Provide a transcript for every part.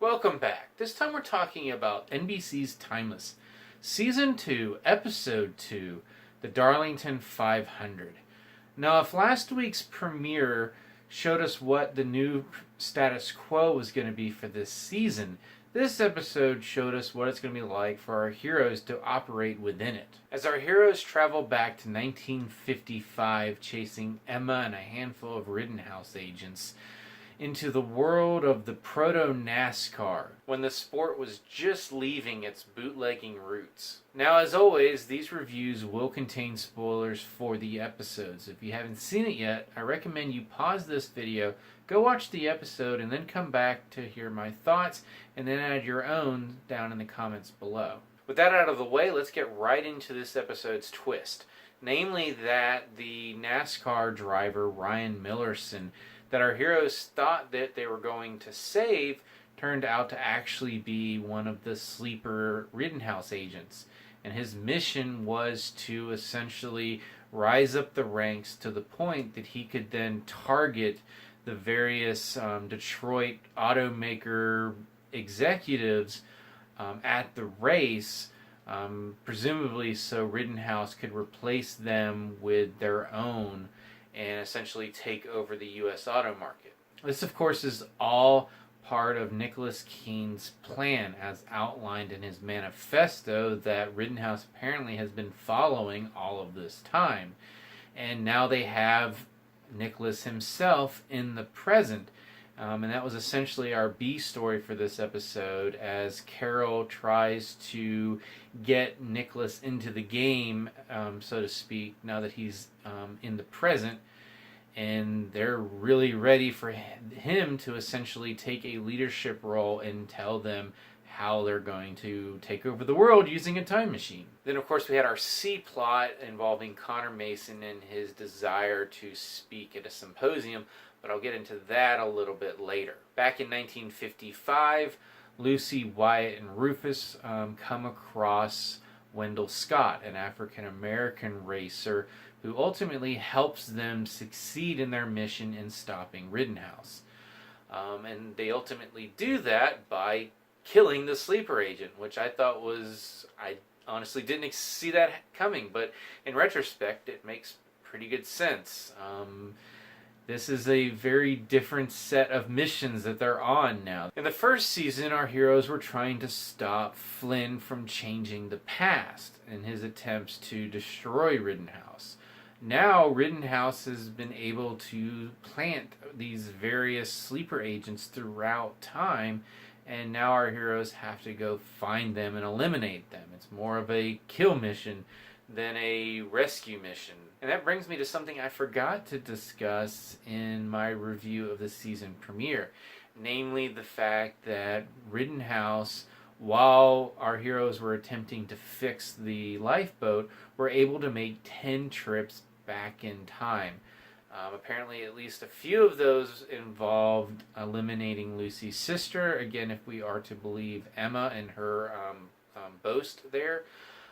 Welcome back. This time we're talking about NBC's Timeless, Season 2, Episode 2, The Darlington 500. Now, if last week's premiere showed us what the new status quo was going to be for this season, this episode showed us what it's going to be like for our heroes to operate within it. As our heroes travel back to 1955 chasing Emma and a handful of Rittenhouse agents into the world of the proto-NASCAR, when the sport was just leaving its bootlegging roots. Now, as always, these reviews will contain spoilers for the episodes. If you haven't seen it yet, I recommend you pause this video, go watch the episode, and then come back to hear my thoughts, and then add your own down in the comments below. With that out of the way, let's get right into this episode's twist. Namely that the NASCAR driver, Ryan Millerson, that our heroes thought that they were going to save turned out to actually be one of the sleeper Rittenhouse agents. And his mission was to essentially rise up the ranks to the point that he could then target the various Detroit automaker executives at the race, presumably so Rittenhouse could replace them with their own and essentially take over the U.S. auto market. This, of course, is all part of Nicholas Keene's plan as outlined in his manifesto that Rittenhouse apparently has been following all of this time. And now they have Nicholas himself in the present. And that was essentially our B story for this episode, as Carol tries to get Nicholas into the game, so to speak, now that he's in the present. And they're really ready for him to essentially take a leadership role and tell them how they're going to take over the world using a time machine. Then, of course, we had our C plot involving Connor Mason and his desire to speak at a symposium, but I'll get into that a little bit later. Back in 1955, Lucy, Wyatt, and Rufus come across Wendell Scott, an African-American racer who ultimately helps them succeed in their mission in stopping Rittenhouse. And they ultimately do that by killing the sleeper agent, which I thought was, I honestly didn't see that coming, but in retrospect it makes pretty good sense. This is a very different set of missions that they're on now. In the first season, our heroes were trying to stop Flynn from changing the past in his attempts to destroy Rittenhouse. Now, Rittenhouse has been able to plant these various sleeper agents throughout time, and now our heroes have to go find them and eliminate them. It's more of a kill mission than a rescue mission. And that brings me to something I forgot to discuss in my review of the season premiere, namely the fact that Rittenhouse, while our heroes were attempting to fix the lifeboat, were able to make 10 trips back in time. Apparently at least a few of those involved eliminating Lucy's sister, again if we are to believe Emma and her boast there.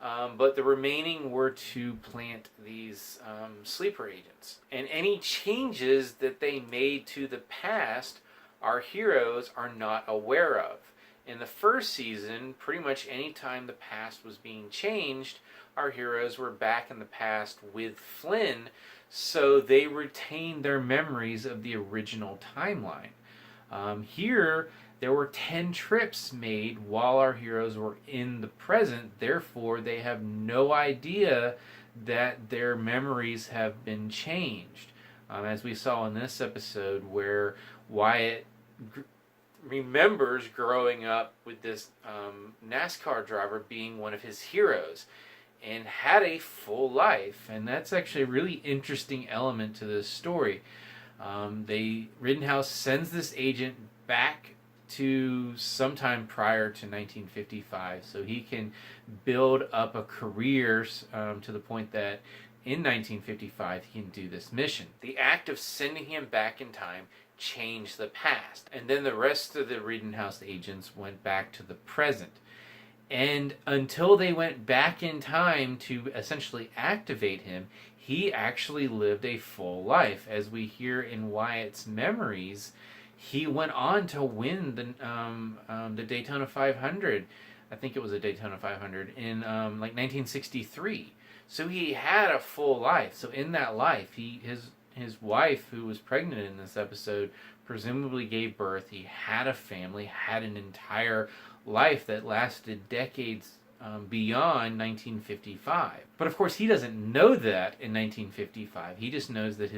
But the remaining were to plant these sleeper agents. And any changes that they made to the past, our heroes are not aware of. In the first season, pretty much any time the past was being changed, our heroes were back in the past with Flynn, so they retained their memories of the original timeline. Here, there were 10 trips made while our heroes were in the present, therefore they have no idea that their memories have been changed. As we saw in this episode where Wyatt remembers growing up with this NASCAR driver being one of his heroes and had a full life, and that's actually a really interesting element to this story. Rittenhouse sends this agent back to sometime prior to 1955 so he can build up a career to the point that in 1955 he can do this mission. The act of sending him back in time changed the past, and then the rest of the Rittenhouse agents went back to the present. And until they went back in time to essentially activate him, he actually lived a full life. As we hear in Wyatt's memories, he went on to win the Daytona 500. I think it was a Daytona 500 in like 1963. So he had a full life. So in that life, his wife, who was pregnant in this episode, presumably gave birth. He had a family, had an entire life that lasted decades beyond 1955. But of course, he doesn't know that in 1955. He just knows that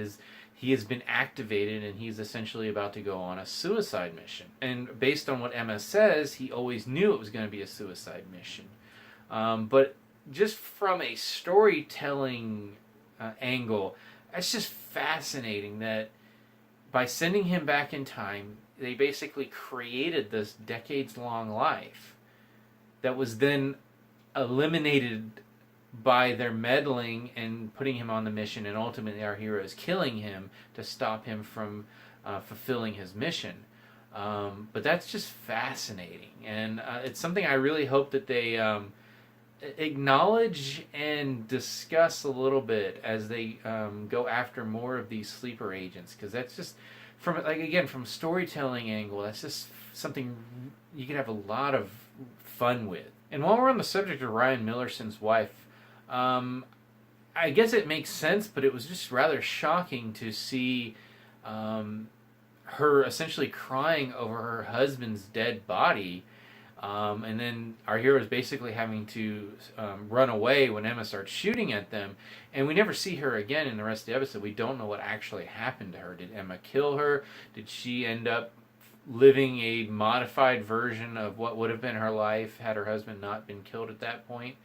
he has been activated and he's essentially about to go on a suicide mission. And based on what Emma says, he always knew it was going to be a suicide mission. But just from a storytelling angle, it's just fascinating that by sending him back in time, they basically created this decades-long life that was then eliminated by their meddling and putting him on the mission, and ultimately our heroes killing him to stop him from fulfilling his mission. But that's just fascinating, and it's something I really hope that they acknowledge and discuss a little bit as they go after more of these sleeper agents, because that's just from storytelling angle, that's just something you could have a lot of fun with. And while we're on the subject of Ryan Millerson's wife, I guess it makes sense, but it was just rather shocking to see her essentially crying over her husband's dead body. And then our hero is basically having to run away when Emma starts shooting at them. And we never see her again in the rest of the episode. We don't know what actually happened to her. Did Emma kill her? Did she end up living a modified version of what would have been her life had her husband not been killed at that point?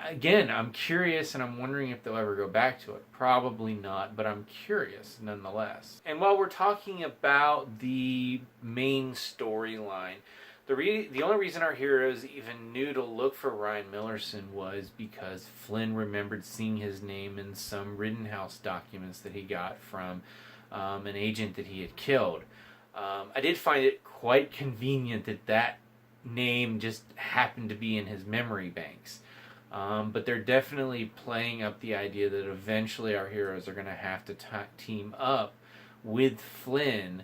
Again, I'm curious, and I'm wondering if they'll ever go back to it. Probably not, but I'm curious nonetheless. And while we're talking about the main storyline, the only reason our heroes even knew to look for Ryan Millerson was because Flynn remembered seeing his name in some Rittenhouse documents that he got from an agent that he had killed. I did find it quite convenient that name just happened to be in his memory banks. But they're definitely playing up the idea that eventually our heroes are going to have to team up with Flynn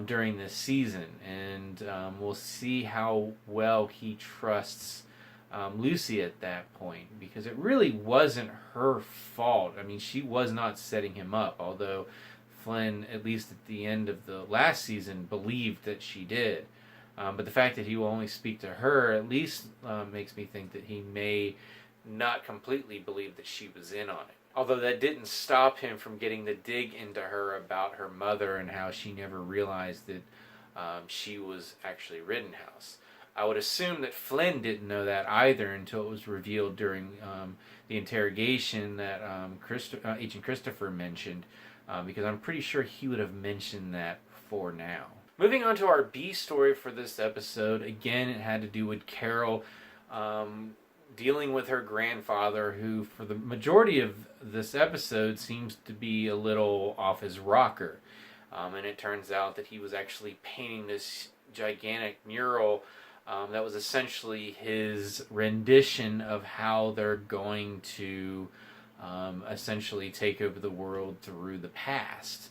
during this season. And we'll see how well he trusts Lucy at that point, because it really wasn't her fault. I mean, she was not setting him up, although Flynn, at least at the end of the last season, believed that she did. But the fact that he will only speak to her at least makes me think that he may not completely believe that she was in on it. Although that didn't stop him from getting the dig into her about her mother and how she never realized that she was actually Rittenhouse. I would assume that Flynn didn't know that either until it was revealed during the interrogation that Agent Christopher mentioned, because I'm pretty sure he would have mentioned that before now. Moving on to our B story for this episode, again, it had to do with Carol dealing with her grandfather, who for the majority of this episode seems to be a little off his rocker. And it turns out that he was actually painting this gigantic mural that was essentially his rendition of how they're going to essentially take over the world through the past.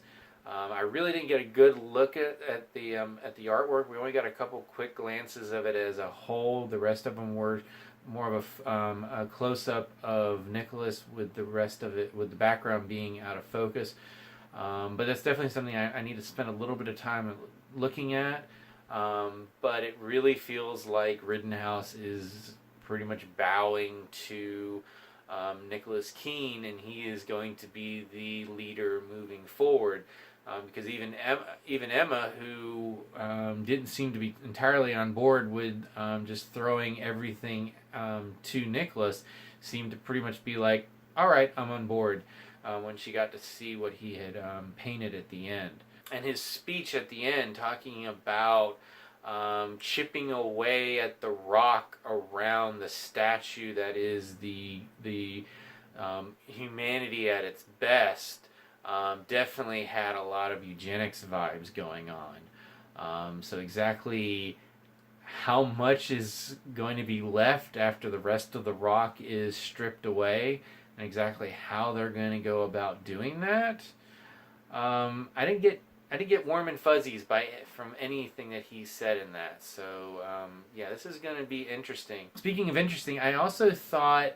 I really didn't get a good look at the artwork. We only got a couple quick glances of it as a whole. The rest of them were more of a close-up of Nicholas, with the rest of it, with the background being out of focus. But that's definitely something I need to spend a little bit of time looking at. But it really feels like Rittenhouse is pretty much bowing to Nicholas Keene, and he is going to be the leader moving forward. Because even Emma, who didn't seem to be entirely on board with just throwing everything to Nicholas, seemed to pretty much be like, all right, I'm on board, when she got to see what he had painted at the end. And his speech at the end, talking about chipping away at the rock around the statue that is the humanity at its best, definitely had a lot of eugenics vibes going on. So exactly how much is going to be left after the rest of the rock is stripped away, and exactly how they're going to go about doing that, I didn't get I did get warm and fuzzies from anything that he said in that. So yeah, this is going to be interesting. Speaking of interesting, I also thought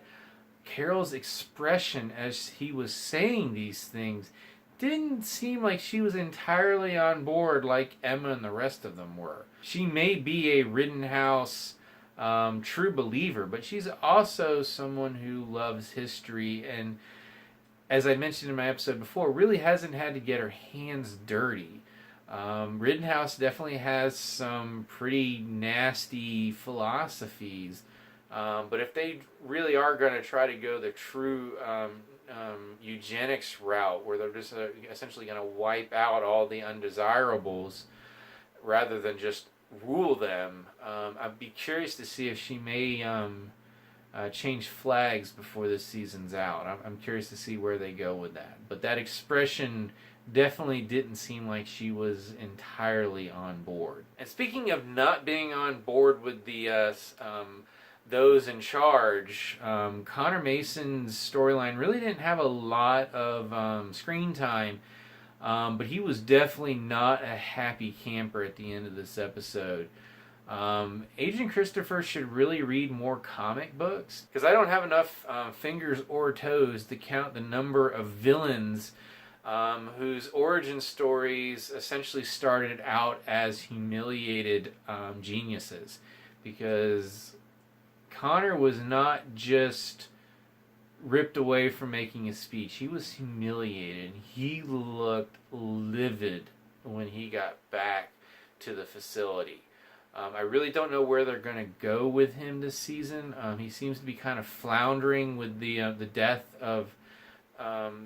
Carol's expression as he was saying these things didn't seem like she was entirely on board like Emma and the rest of them were. She may be a Rittenhouse true believer, but she's also someone who loves history and, as I mentioned in my episode before, really hasn't had to get her hands dirty. Rittenhouse definitely has some pretty nasty philosophies, but if they really are going to try to go the true eugenics route, where they're just essentially going to wipe out all the undesirables rather than just rule them, I'd be curious to see if she may change flags before this season's out. I'm curious to see where they go with that. But that expression definitely didn't seem like she was entirely on board. And speaking of not being on board with the those in charge, Connor Mason's storyline really didn't have a lot of screen time, but he was definitely not a happy camper at the end of this episode. Agent Christopher should really read more comic books, because I don't have enough fingers or toes to count the number of villains whose origin stories essentially started out as humiliated geniuses. Because Connor was not just ripped away from making a speech, he was humiliated. He looked livid when he got back to the facility. I really don't know where they're going to go with him this season. He seems to be kind of floundering with the death of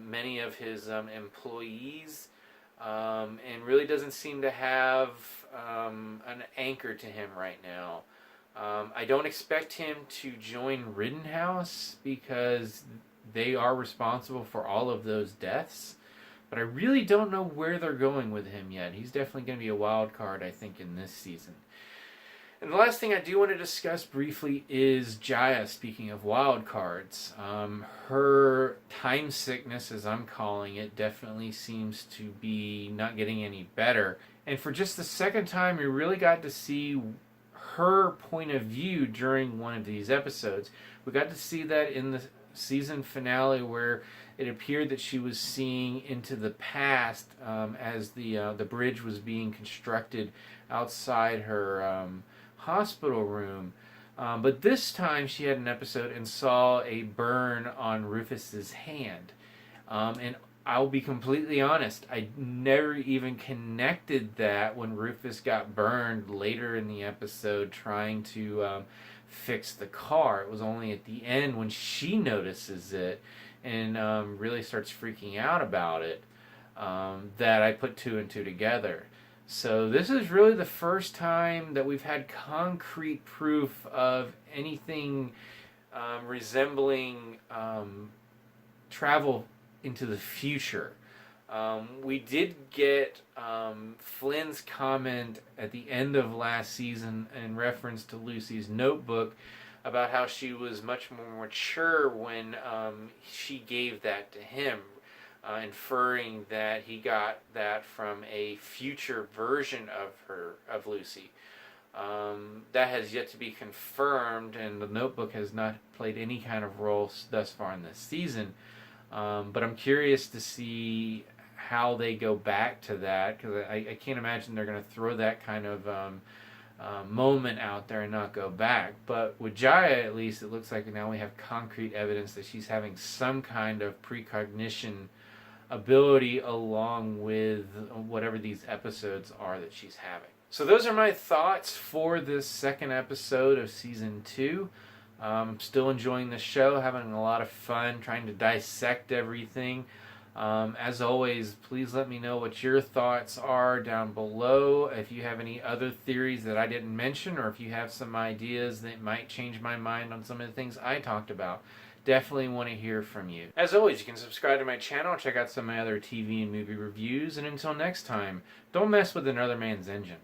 many of his employees, and really doesn't seem to have an anchor to him right now. I don't expect him to join Rittenhouse because they are responsible for all of those deaths. But I really don't know where they're going with him yet. He's definitely going to be a wild card, I think, in this season. And the last thing I do want to discuss briefly is Jaya, speaking of wild cards. Her time sickness, as I'm calling it, definitely seems to be not getting any better. And for just the second time, we really got to see her point of view during one of these episodes. We got to see that in the season finale, where it appeared that she was seeing into the past as the bridge was being constructed outside her hospital room. But this time she had an episode and saw a burn on Rufus's hand. And I'll be completely honest, I never even connected that when Rufus got burned later in the episode trying to fix the car. It was only at the end when she notices it and really starts freaking out about it that I put two and two together. So this is really the first time that we've had concrete proof of anything resembling travel into the future. We did get Flynn's comment at the end of last season in reference to Lucy's notebook about how she was much more mature when she gave that to him, inferring that he got that from a future version of Lucy. That has yet to be confirmed, and the notebook has not played any kind of role thus far in this season. But I'm curious to see how they go back to that, because I can't imagine they're going to throw that kind of moment out there and not go back. But with Jaya, at least, it looks like now we have concrete evidence that she's having some kind of precognition ability along with whatever these episodes are that she's having. So those are my thoughts for this second episode of Season 2. I'm still enjoying the show, having a lot of fun trying to dissect everything. As always, please let me know what your thoughts are down below. If you have any other theories that I didn't mention, or if you have some ideas that might change my mind on some of the things I talked about, definitely want to hear from you. As always, you can subscribe to my channel, check out some of my other TV and movie reviews, and until next time, don't mess with another man's engine.